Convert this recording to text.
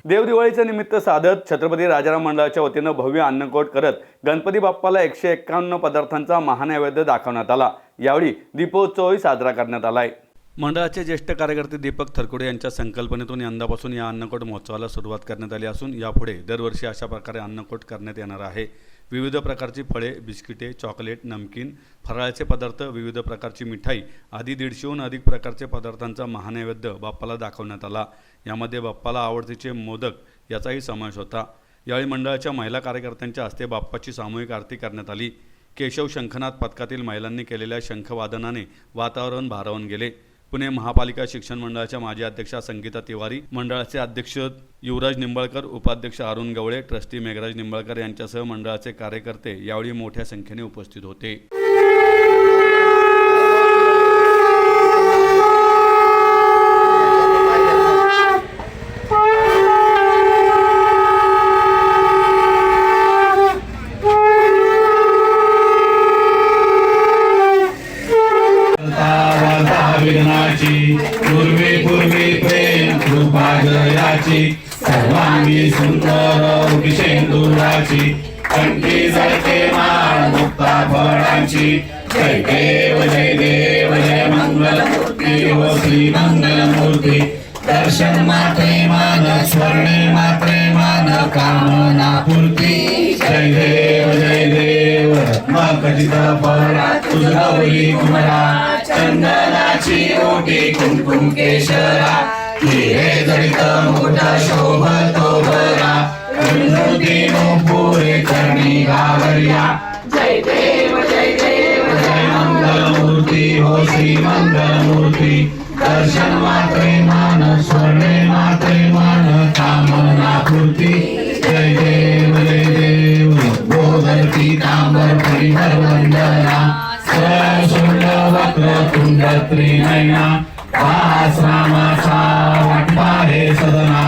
देवदिवाळीचे निमित्त साधत छत्रपती राजाराम मंडळाच्या वतीनं भव्य अन्नकोट करत गणपती बाप्पाला 151 पदार्थांचा महानैवेद्य दाखवण्यात आला। यावेळी दीपोत्सवही साजरा करण्यात आलाय। मंडळाचे ज्येष्ठ कार्यकर्ते दीपक थरकुडे यांच्या संकल्पनेतून यंदापासून या अन्नकोट महोत्सवाला सुरुवात करण्यात आली असून यापुढे दरवर्षी अशा प्रकारे अन्नकोट करण्यात येणार आहे। विविध प्रकारची फळे, बिस्किटे, चॉकलेट, नमकीन, फराळाचे पदार्थ, विविध प्रकारची मिठाई आदी 150हून अधिक प्रकारचे पदार्थांचा महानैवेद्य बाप्पाला दाखवण्यात आला। यामध्ये बाप्पाला आवडतीचे मोदक याचाही समावेश होता। यावेळी मंडळाच्या महिला कार्यकर्त्यांच्या हस्ते बाप्पाची सामूहिक आरती करण्यात आली। केशव शंखनाद पथकातील महिलांनी केलेल्या शंखवादनाने वातावरण भारावून गेले। पुणे महापालिका शिक्षण मंडळाच्या माजी अध्यक्षा संगीता तिवारी, मंडळाचे अध्यक्ष युवराज निंबाळकर, उपाध्यक्ष अरुण गवळे, ट्रस्टी मेघराज निंबाळकर यांच्यासह मंडळाचे कार्यकर्ते यावेळी मोठ्या संख्येने उपस्थित होते। विघ्नाची पूर्वी पूर्वी प्रेम कृपा जयाची सर्वांगी सुंदर शेंदुराची कंठी जळके माळ मुक्ता फळाची जय देव जय मंगलमूर्ती हो श्री मंगलमूर्ती दर्शन मात्रे मान स्वर्णे मात्रे मान कामना पूर्ती जय देव मकजित फळा तुझगवली कुमरा चंदनाची ओटी कुंकुम केशरा हिरे जडित मोठा शोभतो बरा कुंजुती पुरे करणी गावरिया जय देव जय मंगलमूर्ती हो श्री मंगलमूर्ती दर्शन मात्रे मान स्वर्णे मात्रे मान कामना पूर्ती जय देव गोधर पीतांबर परिमर वंदना वक्र तुंड त्रिनयना रामाचा वाटपा हे सदना